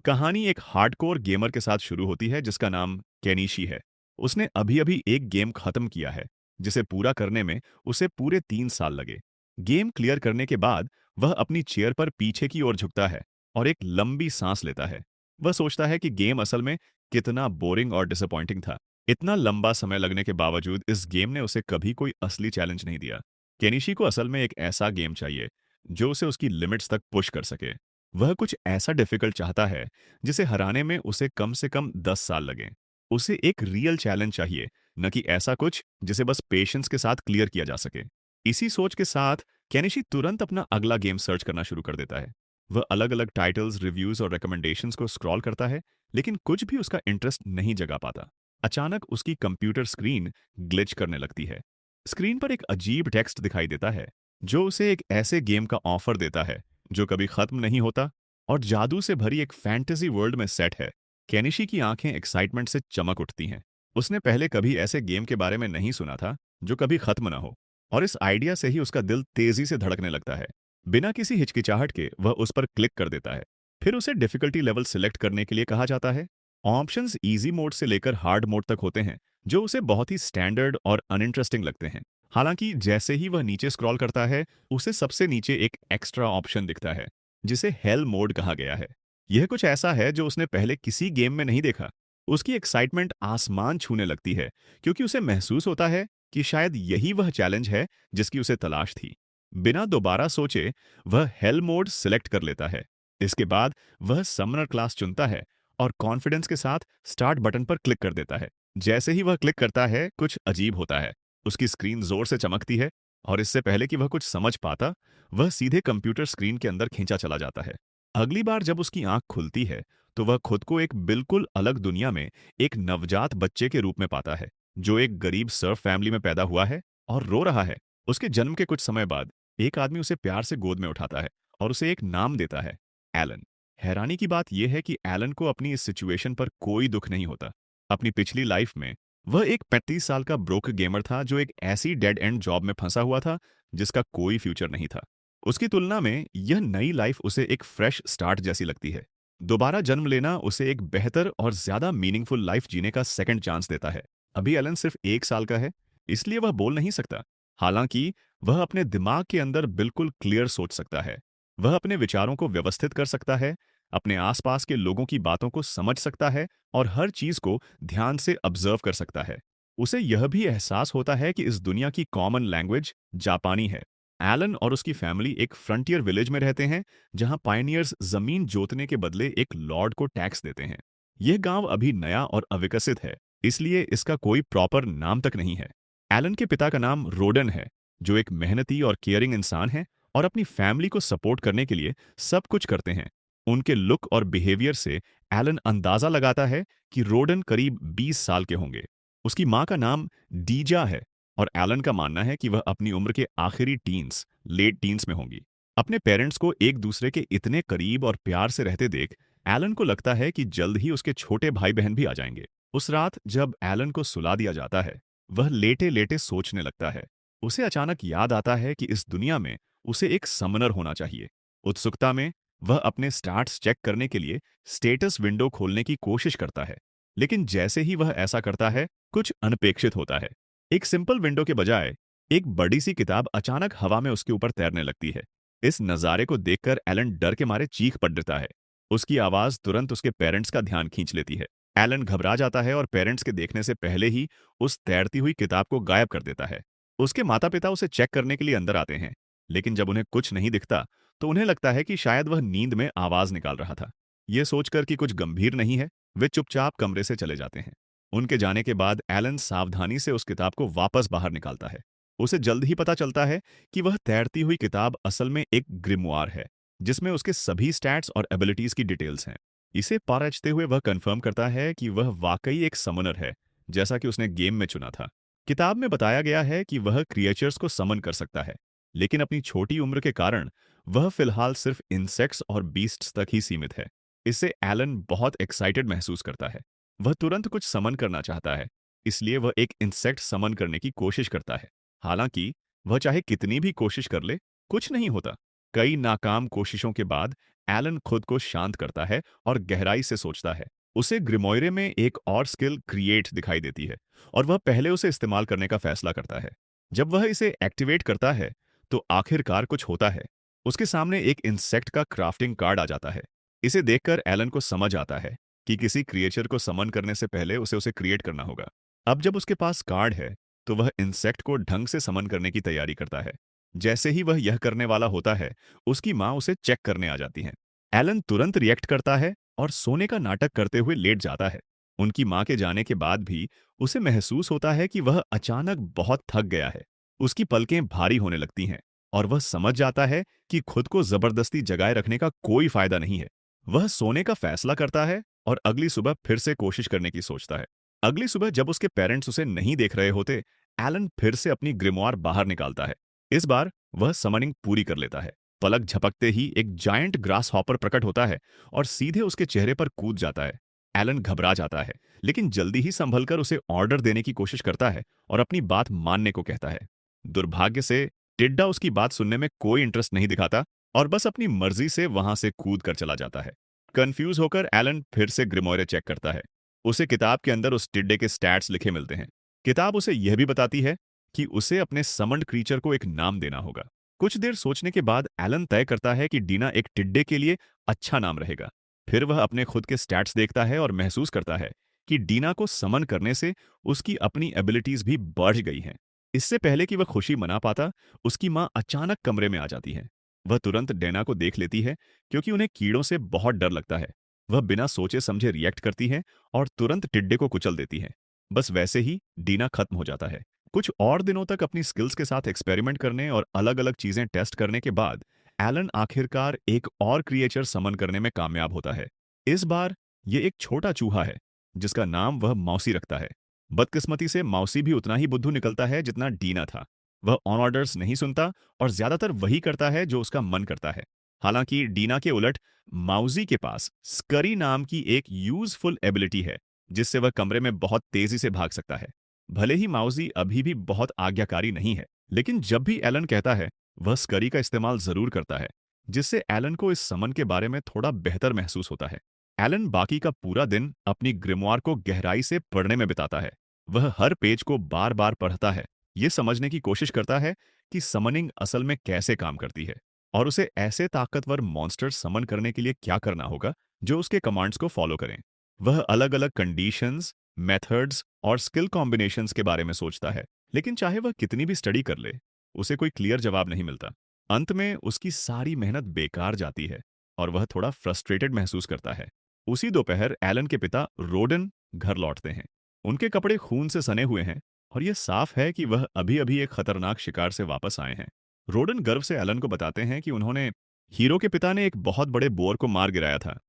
कहानी एक hardcore gamer के साथ शुरू होती है जिसका नाम केनिशी है। उसने अभी-अभी एक गेम खत्म किया है, जिसे पूरा करने में उसे पूरे 3 साल लगे। गेम क्लियर करने के बाद वह अपनी चेयर पर पीछे की ओर झुकता है और एक लंबी सांस लेता है। वह सोचता है कि गेम असल में कितना बोरिंग और डिसअपॉइंटिंग था। इतना लंबा समय लगने के बावजूद इस गेम ने उसे कभी कोई असली चैलेंज नहीं दिया। केनिशी को असल में एक ऐसा गेम चाहिए जो उसे उसकी लिमिट्स तक पुश कर सके। वह कुछ ऐसा डिफिकल्ट चाहता है जिसे हराने में उसे कम से कम 10 साल लगें। उसे एक रियल चैलेंज चाहिए, न कि ऐसा कुछ जिसे बस पेशेंस के साथ क्लियर किया जा सके। इसी सोच के साथ केनिशी तुरंत अपना अगला गेम सर्च करना शुरू कर देता है। वह अलग-अलग टाइटल्स, रिव्यूज और रिकमेंडेशंस को स्क्रॉल करता है, लेकिन कुछ भी उसका इंटरेस्ट नहीं जगा पाता। अचानक उसकी कंप्यूटर स्क्रीन ग्लिच करने लगती है। स्क्रीन पर एक अजीब टेक्स्ट दिखाई देता है, जो उसे एक ऐसे गेम का ऑफर देता है जो कभी खत्म नहीं होता और जादू से भरी एक फैंटेसी वर्ल्ड में सेट है। केनिशी की आंखें एक्साइटमेंट से चमक उठती हैं। उसने पहले कभी ऐसे गेम के बारे में नहीं सुना था जो कभी खत्म ना हो, और इस आइडिया से ही उसका दिल तेजी से धड़कने लगता है। बिना किसी हिचकिचाहट के वह उस पर क्लिक कर देता है। फिर उसे डिफिकल्टी लेवल सिलेक्ट करने के लिए कहा जाता है। ऑप्शंस इजी मोड से लेकर हार्ड मोड तक होते हैं, जो उसे बहुत ही स्टैंडर्ड और अनइंटरेस्टिंग लगते हैं। हालांकि जैसे ही वह नीचे स्क्रॉल करता है, उसे सबसे नीचे एक एक्स्ट्रा ऑप्शन दिखता है, जिसे हेल मोड कहा गया है। यह कुछ ऐसा है जो उसने पहले किसी गेम में नहीं देखा। उसकी एक्साइटमेंट आसमान छूने लगती है, क्योंकि उसे महसूस होता है कि शायद यही वह चैलेंज है जिसकी उसे तलाश थी। बिना दोबारा सोचे वह हेल मोड सिलेक्ट कर लेता है। इसके बाद वह समनर क्लास चुनता है और कॉन्फिडेंस के साथ स्टार्ट बटन पर क्लिक कर देता है। जैसे ही वह क्लिक करता है, कुछ अजीब होता है। उसकी स्क्रीन जोर से चमकती है और इससे पहले कि वह कुछ समझ पाता, वह सीधे कंप्यूटर स्क्रीन के अंदर खींचा चला जाता है। अगली बार जब उसकी आंख खुलती है, तो वह खुद को एक बिल्कुल अलग दुनिया में एक नवजात बच्चे के रूप में पाता है, जो एक गरीब सर्फ फैमिली में पैदा हुआ है और रो रहा है। उसके जन्म के कुछ समय बाद एक आदमी उसे प्यार से गोद में उठाता है और उसे एक नाम देता है, एलन। हैरानी की बात यह है कि एलन को अपनी इस सिचुएशन पर कोई दुख नहीं होता। अपनी पिछली लाइफ में वह एक 35 साल का ब्रोक गेमर था जो एक ऐसी डेड एंड जॉब में फंसा हुआ था जिसका कोई फ्यूचर नहीं था। उसकी तुलना में यह नई लाइफ उसे एक फ्रेश स्टार्ट जैसी लगती है। दोबारा जन्म लेना उसे एक बेहतर और ज्यादा मीनिंगफुल लाइफ जीने का सेकंड चांस देता है। अभी एलन सिर्फ 1 साल का है, इसलिए वह बोल नहीं सकता। हालांकि वह अपने दिमाग के अंदर बिल्कुल क्लियर सोच सकता है। वह अपने विचारों को व्यवस्थित कर सकता है, अपने आसपास के लोगों की बातों को समझ सकता है और हर चीज को ध्यान से ऑब्जर्व कर सकता है। उसे यह भी एहसास होता है कि इस दुनिया की कॉमन लैंग्वेज जापानी है। एलन और उसकी फैमिली एक फ्रंटियर विलेज में रहते हैं, जहां पायनियर्स जमीन जोतने के बदले एक लॉर्ड को टैक्स देते हैं। यह गांव अभी नया और अविकसित है, इसलिए इसका कोई प्रॉपर नाम तक नहीं है। एलन के पिता का नाम रोडन है, जो एक मेहनती और केयरिंग इंसान है और अपनी फैमिली को सपोर्ट करने के लिए सब कुछ करते हैं। उनके लुक और बिहेवियर से एलन अंदाजा लगाता है कि रोडन करीब 20 साल के होंगे। उसकी मां का नाम डीजा है और एलन का मानना है कि वह अपनी उम्र के आखिरी टीन्स, लेट टीन्स में होंगी। अपने पेरेंट्स को एक दूसरे के इतने करीब और प्यार से रहते देख एलन को लगता है कि जल्द ही उसके छोटे भाई बहन भी आ जाएंगे। उस रात जब एलन को सुला दिया जाता है, वह लेटे लेटे सोचने लगता है। उसे अचानक याद आता है कि इस दुनिया में उसे एक समनर होना चाहिए। उत्सुकता में वह अपने स्टार्ट्स चेक करने के लिए स्टेटस विंडो खोलने की कोशिश करता है, लेकिन जैसे ही वह ऐसा करता है, कुछ अनपेक्षित होता है। एक सिंपल विंडो के बजाय एक बड़ी सी किताब अचानक हवा में उसके ऊपर तैरने लगती है। इस नज़ारे को देखकर एलन डर के मारे चीख पड़ता है। उसकी आवाज तुरंत उसके पेरेंट्स का ध्यान खींच लेती है। एलन घबरा जाता है और पेरेंट्स के देखने से पहले ही उस तैरती हुई किताब को गायब कर देता है। उसके माता पिता उसे चेक करने के लिए अंदर आते हैं, लेकिन जब उन्हें कुछ नहीं दिखता, तो उन्हें लगता है कि शायद वह नींद में आवाज निकाल रहा था। ये सोचकर कि कुछ गंभीर नहीं है, वे चुपचाप कमरे से चले जाते हैं। उनके जाने के बाद एलन सावधानी से उस किताब को वापस बाहर निकालता है। उसे जल्द ही पता चलता है कि वह तैरती हुई किताब असल में एक ग्रिमुआर है, जिसमें उसके सभी स्टैट्स और एबिलिटीज की डिटेल्स हैं। इसे परखते हुए वह कंफर्म करता है कि वह वाकई एक समनर है, जैसा कि उसने गेम में चुना था। किताब में बताया गया है कि वह क्रिएचर्स को समन कर सकता है, लेकिन अपनी छोटी उम्र के कारण वह फिलहाल सिर्फ इंसेक्ट्स और बीस्ट्स तक ही सीमित है। इससे एलन बहुत एक्साइटेड महसूस करता है। वह तुरंत कुछ समन करना चाहता है, इसलिए वह एक इंसेक्ट समन करने की कोशिश करता है। हालांकि वह चाहे कितनी भी कोशिश कर ले, कुछ नहीं होता। कई नाकाम कोशिशों के बाद एलन खुद को शांत करता है और गहराई से सोचता है। उसे ग्रिमोire में एक और स्किल क्रिएट दिखाई देती है और वह पहले उसे इस्तेमाल करने का फैसला करता है। जब वह इसे एक्टिवेट करता है तो आखिरकार कुछ होता है। उसके सामने एक इंसेक्ट का क्राफ्टिंग कार्ड आ जाता है। इसे देखकर एलन को समझ आता है कि किसी क्रिएचर को समन करने से पहले उसे उसे क्रिएट करना होगा। अब जब उसके पास कार्ड है तो वह इंसेक्ट को ढंग से समन करने की तैयारी करता है। जैसे ही वह यह करने वाला होता है, उसकी माँ उसे चेक करने आ जाती है। एलन तुरंत रिएक्ट करता है और सोने का नाटक करते हुए लेट जाता है। उनकी माँ के जाने के बाद भी उसे महसूस होता है कि वह अचानक बहुत थक गया है। उसकी पलकें भारी होने लगती हैं और वह समझ जाता है कि खुद को जबरदस्ती जगाए रखने का कोई फायदा नहीं है। वह सोने का फैसला करता है और अगली सुबह फिर से कोशिश करने की सोचता है। अगली सुबह जब उसके पेरेंट्स उसे नहीं देख रहे होते, एलन फिर से अपनी ग्रिमोire बाहर निकालता है। इस बार वह समनिंग पूरी कर लेता है। पलक झपकते ही एक जायंट ग्रास हॉपर प्रकट होता है और सीधे उसके चेहरे पर कूद जाता है। एलन घबरा जाता है, लेकिन जल्दी ही संभलकर उसे ऑर्डर देने की कोशिश करता है और अपनी बात मानने को कहता है। दुर्भाग्य से टिड्डा उसकी बात सुनने में कोई इंटरेस्ट नहीं दिखाता और बस अपनी मर्जी से वहां से कूद कर चला जाता है। कंफ्यूज होकर एलन फिर से ग्रिमोire चेक करता है। उसे किताब के अंदर उस टिड्डे के स्टैट्स लिखे मिलते हैं। किताब उसे यह भी बताती है कि उसे अपने समन्ड क्रीचर को एक नाम देना होगा। कुछ देर सोचने के बाद एलन तय करता है कि डीना एक टिड्डे के लिए अच्छा नाम रहेगा। फिर वह अपने खुद के स्टैट्स देखता है और महसूस करता है कि डीना को समन करने से उसकी अपनी एबिलिटीज भी बढ़ गई हैं। इससे पहले कि वह खुशी मना पाता, उसकी माँ अचानक कमरे में आ जाती है। वह तुरंत डेना को देख लेती है क्योंकि उन्हें कीड़ों से बहुत डर लगता है। वह बिना सोचे समझे रिएक्ट करती है और तुरंत टिड्डे को कुचल देती है। बस वैसे ही डीना खत्म हो जाता है। कुछ और दिनों तक अपनी स्किल्स के साथ एक्सपेरिमेंट करने और अलग-अलग चीजें टेस्ट करने के बाद एलन आखिरकार एक और क्रिएचर समन करने में कामयाब होता है। इस बार ये एक छोटा चूहा है जिसका नाम वह मौसी रखता है। बदकिस्मती से मौसी भी उतना ही बुद्धू निकलता है जितना डीना था। वह ऑन ऑर्डर्स नहीं सुनता और ज्यादातर वही करता है जो उसका मन करता है। हालांकि डीना के उलट माउजी के पास स्करी नाम की एक यूजफुल एबिलिटी है जिससे वह कमरे में बहुत तेजी से भाग सकता है। भले ही माउजी अभी भी बहुत आज्ञाकारी नहीं है, लेकिन जब भी एलन कहता है, वह स्करी का इस्तेमाल जरूर करता है, जिससे एलन को इस समन के बारे में थोड़ा बेहतर महसूस होता है। एलन बाकी का पूरा दिन अपनी ग्रिमोire को गहराई से पढ़ने में बिताता है। वह हर पेज को बार बार पढ़ता है, ये समझने की कोशिश करता है कि समनिंग असल में कैसे काम करती है और उसे ऐसे ताकतवर मॉन्स्टर समन करने के लिए क्या करना होगा जो उसके कमांड्स को फॉलो करें। वह अलग-अलग कंडीशंस, मेथड्स और स्किल कॉम्बिनेशंस के बारे में सोचता है, लेकिन चाहे वह कितनी भी स्टडी कर ले, उसे कोई क्लियर जवाब नहीं मिलता। अंत में उसकी सारी मेहनत बेकार जाती है और वह थोड़ा फ्रस्ट्रेटेड महसूस करता है। उसी दोपहर एलन के पिता रोडन घर लौटते हैं। उनके कपड़े खून से सने हुए हैं और यह साफ है कि वह अभी-अभी एक खतरनाक शिकार से वापस आए हैं। रोडन गर्व से एलन को बताते हैं कि उन्होंने हीरो के पिता ने एक बहुत बड़े बोर को मार गिराया था।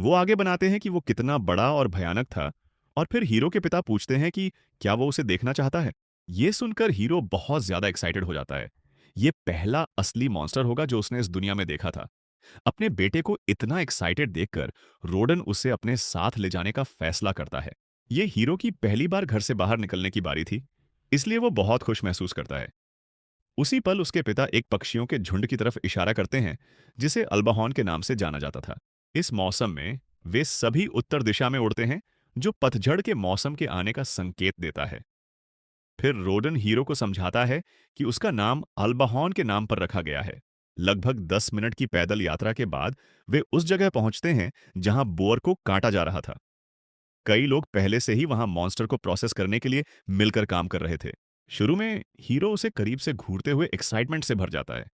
वो आगे बनाते हैं कि वो कितना बड़ा और भयानक था और फिर हीरो के पिता पूछते हैं कि क्या वो उसे देखना चाहता है। ये सुनकर हीरो बहुत ज्यादा एक्साइटेड हो जाता है। ये पहला असली मॉन्स्टर होगा जो उसने इस दुनिया में देखा था। अपने बेटे को इतना एक्साइटेड देखकर रोडन उसे अपने साथ ले जाने का फैसला करता है। ये हीरो की पहली बार घर से बाहर निकलने की बारी थी, इसलिए वो बहुत खुश महसूस करता है। उसी पल उसके पिता एक पक्षियों के झुंड की तरफ इशारा करते हैं जिसे अल्बाहॉन के नाम से जाना जाता था। इस मौसम में वे सभी उत्तर दिशा में उड़ते हैं, जो पतझड़ के मौसम के आने का संकेत देता है। फिर रोडन हीरो को समझाता है कि उसका नाम अल्बाहॉन के नाम पर रखा गया है। लगभग 10 मिनट की पैदल यात्रा के बाद वे उस जगह पहुंचते हैं जहां बोअर को काटा जा रहा था। कई लोग पहले से ही वहां मॉन्स्टर को प्रोसेस करने के लिए मिलकर काम कर रहे थे। शुरू में हीरो उसे करीब से घूरते हुए एक्साइटमेंट से भर जाता है।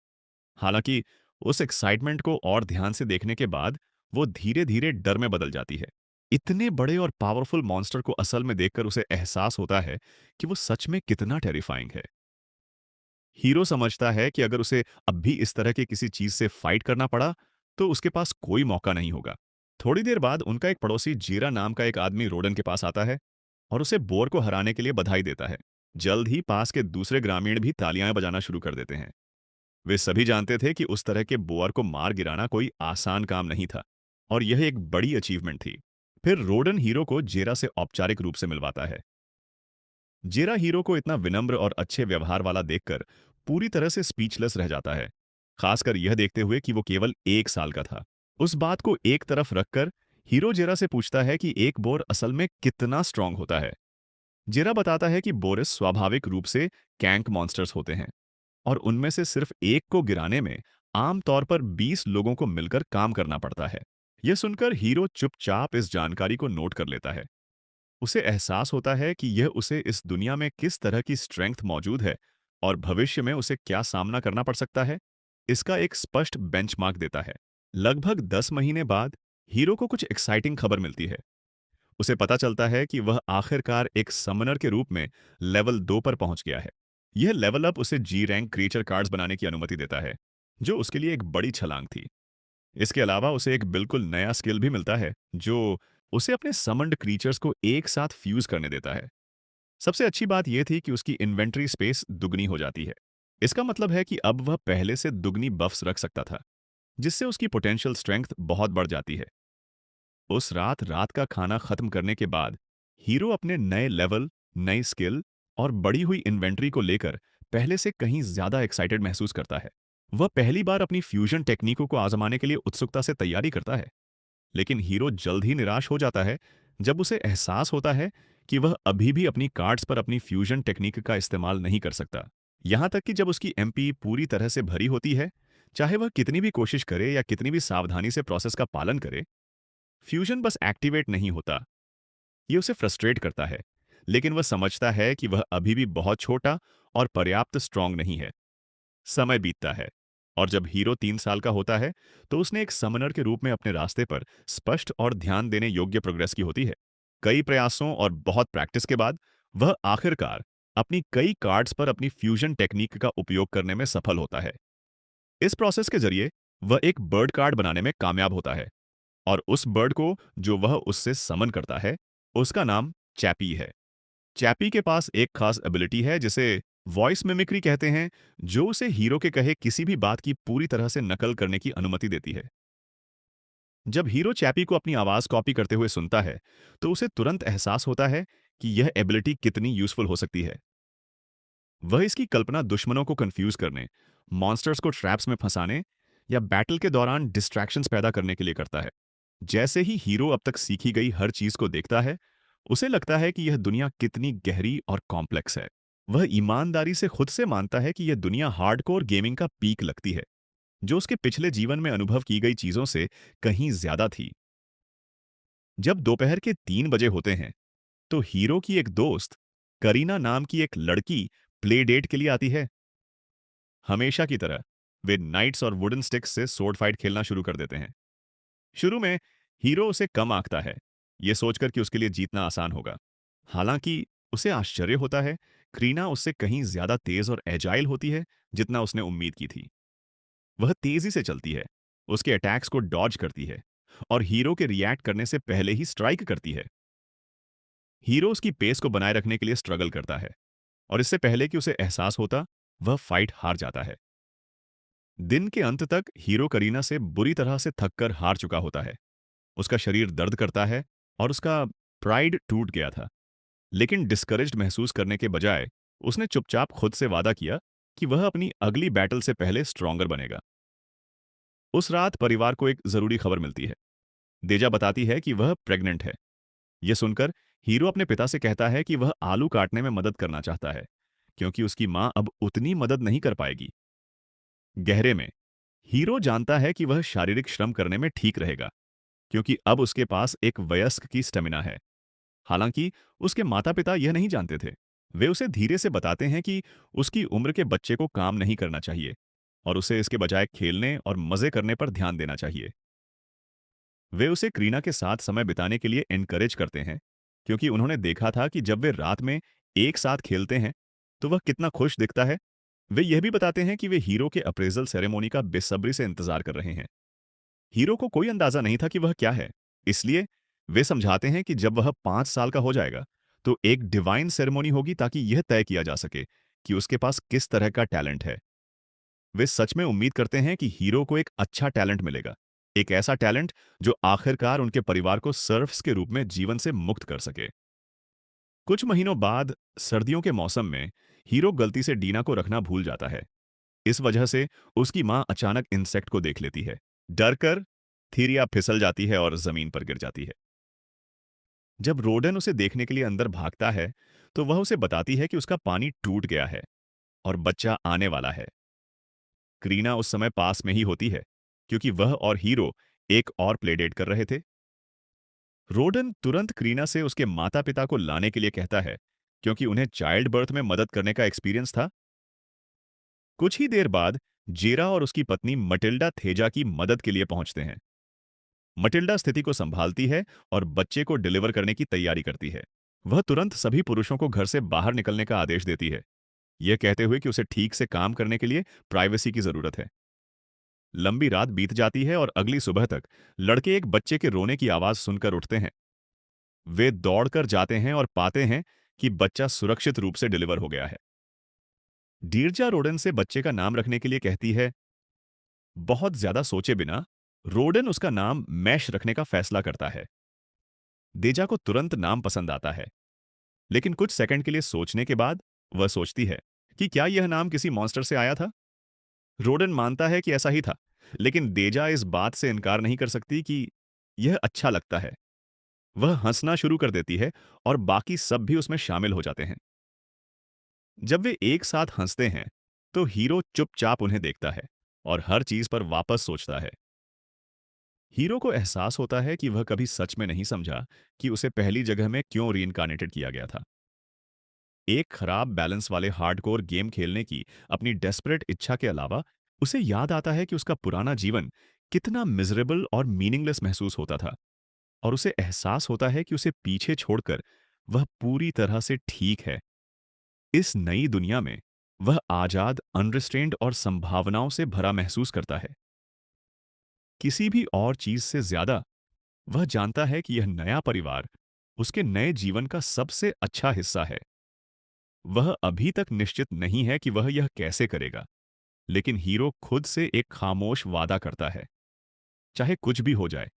हालांकि उस एक्साइटमेंट को और ध्यान से देखने के बाद वो धीरे धीरे डर में बदल जाती है। इतने बड़े और पावरफुल मॉन्स्टर को असल में देखकर उसे एहसास होता है कि वो सच में कितना टेरिफाइंग है। हीरो समझता है कि अगर उसे अब भी इस तरह की किसी चीज से फाइट करना पड़ा तो उसके पास कोई मौका नहीं होगा। थोड़ी देर बाद उनका एक पड़ोसी जीरा नाम का एक आदमी रोडन के पास आता है और उसे बोर को हराने के लिए बधाई देता है। जल्द ही पास के दूसरे ग्रामीण भी तालियां बजाना शुरू कर देते हैं। वे सभी जानते थे कि उस तरह के बोअर को मार गिराना कोई आसान काम नहीं था और यह एक बड़ी अचीवमेंट थी। फिर रोडन हीरो को जेरा से औपचारिक रूप से मिलवाता है। जेरा हीरो को इतना विनम्र और अच्छे व्यवहार वाला देखकर पूरी तरह से स्पीचलेस रह जाता है, खासकर यह देखते हुए कि वो केवल 1 साल का था। उस बात को एक तरफ रखकर हीरो जेरा से पूछता है कि एक बोर असल में कितना स्ट्रांग होता है। जेरा बताता है कि बोरिस स्वाभाविक रूप से कैंक मॉन्स्टर्स होते हैं और उनमें से सिर्फ एक को गिराने में आमतौर पर 20 लोगों को मिलकर काम करना पड़ता है। यह सुनकर हीरो चुपचाप इस जानकारी को नोट कर लेता है। उसे एहसास होता है कि यह उसे इस दुनिया में किस तरह की स्ट्रेंथ मौजूद है और भविष्य में उसे क्या सामना करना पड़ सकता है, इसका एक स्पष्ट बेंचमार्क देता है। लगभग 10 महीने बाद हीरो को कुछ एक्साइटिंग खबर मिलती है। उसे पता चलता है कि वह आखिरकार एक समनर के रूप में लेवल 2 पर पहुंच गया है। यह लेवल अप उसे जी रैंक क्रीचर कार्ड्स बनाने की अनुमति देता है, जो उसके लिए एक बड़ी छलांग थी। इसके अलावा उसे एक बिल्कुल नया स्किल भी मिलता है, जो उसे अपने समन्ड क्रीचर्स को एक साथ फ्यूज करने देता है। सबसे अच्छी बात यह थी कि उसकी इन्वेंटरी स्पेस दुगनी हो जाती है। इसका मतलब है कि अब वह पहले से दुगनी बफ्स रख सकता था, जिससे उसकी पोटेंशियल स्ट्रेंथ बहुत बढ़ जाती है। उस रात रात का खाना खत्म करने के बाद हीरो अपने नए लेवल, नई स्किल और बढ़ी हुई इन्वेंट्री को लेकर पहले से कहीं ज्यादा एक्साइटेड महसूस करता है। वह पहली बार अपनी फ्यूजन टेक्निकों को आजमाने के लिए उत्सुकता से तैयारी करता है। लेकिन हीरो जल्द ही निराश हो जाता है जब उसे एहसास होता है कि वह अभी भी अपनी कार्ड्स पर अपनी फ्यूजन टेक्निक का इस्तेमाल नहीं कर सकता। यहां तक कि जब उसकी एमपी पूरी तरह से भरी होती है, चाहे वह कितनी भी कोशिश करे या कितनी भी सावधानी से प्रोसेस का पालन करे, फ्यूजन बस एक्टिवेट नहीं होता। ये उसे फ्रस्ट्रेट करता है, लेकिन वह समझता है कि वह अभी भी बहुत छोटा और पर्याप्त स्ट्रांग नहीं है। समय बीतता है और जब हीरो 3 साल का होता है तो उसने एक समनर के रूप में अपने रास्ते पर स्पष्ट और ध्यान देने योग्य प्रोग्रेस की होती है। कई प्रयासों और बहुत प्रैक्टिस के बाद वह आखिरकार अपनी कई कार्ड्स पर अपनी फ्यूजन टेक्निक का उपयोग करने में सफल होता है। इस प्रोसेस के जरिए वह एक बर्ड कार्ड बनाने में कामयाब होता है और उस बर्ड को जो वह उससे समन करता है, उसका नाम चैपी है। चैपी के पास एक खास एबिलिटी है जिसे वॉइस मिमिक्री कहते हैं, जो उसे हीरो के कहे किसी भी बात की पूरी तरह से नकल करने की अनुमति देती है। जब हीरो चैपी को अपनी आवाज कॉपी करते हुए सुनता है, तो उसे तुरंत एहसास होता है कि यह एबिलिटी कितनी यूजफुल हो सकती है। वह इसकी कल्पना दुश्मनों को कंफ्यूज करने, मॉन्स्टर्स को ट्रैप्स में फंसाने या बैटल के दौरान डिस्ट्रैक्शंस पैदा करने के लिए करता है। जैसे ही हीरो अब तक सीखी गई हर चीज को देखता है, उसे लगता है कि यह दुनिया कितनी गहरी और कॉम्प्लेक्स है। वह ईमानदारी से खुद से मानता है कि यह दुनिया हार्डकोर गेमिंग का पीक लगती है, जो उसके पिछले जीवन में अनुभव की गई चीजों से कहीं ज्यादा थी। जब दोपहर के 3 बजे होते हैं, तो हीरो की एक दोस्त, करीना नाम की एक लड़की, प्ले डेट के लिए आती है। हमेशा की तरह वे नाइट्स और वुडन स्टिक्स से सोर्ड फाइट खेलना शुरू कर देते हैं। शुरू में हीरो उसे कम आंकता है, ये सोचकर कि उसके लिए जीतना आसान होगा। हालांकि उसे आश्चर्य होता है, करीना उससे कहीं ज्यादा तेज और एजाइल होती है जितना उसने उम्मीद की थी। वह तेजी से चलती है, उसके अटैक्स को डॉज करती है और हीरो के रिएक्ट करने से पहले ही स्ट्राइक करती है। हीरो उसकी पेस को बनाए रखने के लिए स्ट्रगल करता है और इससे पहले कि उसे एहसास होता, वह फाइट हार जाता है। दिन के अंत तक हीरो करीना से बुरी तरह से थककर हार चुका होता है। उसका शरीर दर्द करता है और उसका प्राइड टूट गया था। लेकिन डिस्करेज्ड महसूस करने के बजाय उसने चुपचाप खुद से वादा किया कि वह अपनी अगली बैटल से पहले स्ट्रॉन्गर बनेगा। उस रात परिवार को एक जरूरी खबर मिलती है। देजा बताती है कि वह प्रेग्नेंट है। यह सुनकर हीरो अपने पिता से कहता है कि वह आलू काटने में मदद करना चाहता है, क्योंकि उसकी मां अब उतनी मदद नहीं कर पाएगी। गहरे में हीरो जानता है कि वह शारीरिक श्रम करने में ठीक रहेगा, क्योंकि अब उसके पास एक वयस्क की स्टेमिना है। हालांकि उसके माता पिता यह नहीं जानते थे। वे उसे धीरे से बताते हैं कि उसकी उम्र के बच्चे को काम नहीं करना चाहिए और उसे इसके बजाय खेलने और मजे करने पर ध्यान देना चाहिए। वे उसे करीना के साथ समय बिताने के लिए एनकरेज करते हैं, क्योंकि उन्होंने देखा था कि जब वे रात में एक साथ खेलते हैं तो वह कितना खुश दिखता है। वे यह भी बताते हैं कि वे हीरो के अप्रेजल सेरेमोनी का बेसब्री से इंतजार कर रहे हैं। हीरो को कोई अंदाजा नहीं था कि वह क्या है, इसलिए वे समझाते हैं कि जब वह 5 साल का हो जाएगा तो एक डिवाइन सेरेमोनी होगी, ताकि यह तय किया जा सके कि उसके पास किस तरह का टैलेंट है। वे सच में उम्मीद करते हैं कि हीरो को एक अच्छा टैलेंट मिलेगा, एक ऐसा टैलेंट जो आखिरकार उनके परिवार को सर्फ्स के रूप में जीवन से मुक्त कर सके। कुछ महीनों बाद सर्दियों के मौसम में हीरो गलती से डीना को रखना भूल जाता है। इस वजह से उसकी मां अचानक इंसेक्ट को देख लेती है। डर कर थीरिया फिसल जाती है और जमीन पर गिर जाती है। जब रोडन उसे देखने के लिए अंदर भागता है, तो वह उसे बताती है कि उसका पानी टूट गया है और बच्चा आने वाला है। करीना उस समय पास में ही होती है, क्योंकि वह और हीरो एक और प्लेडेट कर रहे थे। रोडन तुरंत करीना से उसके माता पिता को लाने के लिए कहता है, क्योंकि उन्हें चाइल्ड बर्थ में मदद करने का एक्सपीरियंस था। कुछ ही देर बाद जेरा और उसकी पत्नी मटिल्डा थेजा की मदद के लिए पहुंचते हैं। मटिल्डा स्थिति को संभालती है और बच्चे को डिलीवर करने की तैयारी करती है। वह तुरंत सभी पुरुषों को घर से बाहर निकलने का आदेश देती है, यह कहते हुए कि उसे ठीक से काम करने के लिए प्राइवेसी की जरूरत है। लंबी रात बीत जाती है और अगली सुबह तक लड़के एक बच्चे के रोने की आवाज सुनकर उठते हैं। वे दौड़कर जाते हैं और पाते हैं कि बच्चा सुरक्षित रूप से डिलीवर हो गया है। डीरजा रोडन से बच्चे का नाम रखने के लिए कहती है। बहुत ज्यादा सोचे बिना रोडन उसका नाम मैश रखने का फैसला करता है। देजा को तुरंत नाम पसंद आता है, लेकिन कुछ सेकंड के लिए सोचने के बाद वह सोचती है कि क्या यह नाम किसी मॉन्स्टर से आया था। रोडन मानता है कि ऐसा ही था, लेकिन देजा इस बात से इनकार नहीं कर सकती कि यह अच्छा लगता है। वह हंसना शुरू कर देती है और बाकी सब भी उसमें शामिल हो जाते हैं। जब वे एक साथ हंसते हैं, तो हीरो चुपचाप उन्हें देखता है और हर चीज पर वापस सोचता है। हीरो को एहसास होता है कि वह कभी सच में नहीं समझा कि उसे पहली जगह में क्यों रीइंकार्नेटेड किया गया था। एक खराब बैलेंस वाले हार्डकोर गेम खेलने की अपनी डेस्परेट इच्छा के अलावा उसे याद आता है कि उसका पुराना जीवन कितना मिजरेबल और मीनिंगलेस महसूस होता था, और उसे एहसास होता है कि उसे पीछे छोड़कर वह पूरी तरह से ठीक है। इस नई दुनिया में वह आजाद, अनरिस्ट्रेन्ड और संभावनाओं से भरा महसूस करता है। किसी भी और चीज से ज्यादा वह जानता है कि यह नया परिवार उसके नए जीवन का सबसे अच्छा हिस्सा है। वह अभी तक निश्चित नहीं है कि वह यह कैसे करेगा, लेकिन हीरो खुद से एक खामोश वादा करता है, चाहे कुछ भी हो जाए,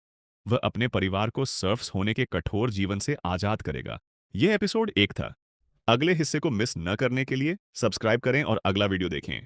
वह अपने परिवार को सर्फ्स होने के कठोर जीवन से आजाद करेगा। यह एपिसोड 1 था। अगले हिस्से को मिस न करने के लिए सब्सक्राइब करें और अगला वीडियो देखें।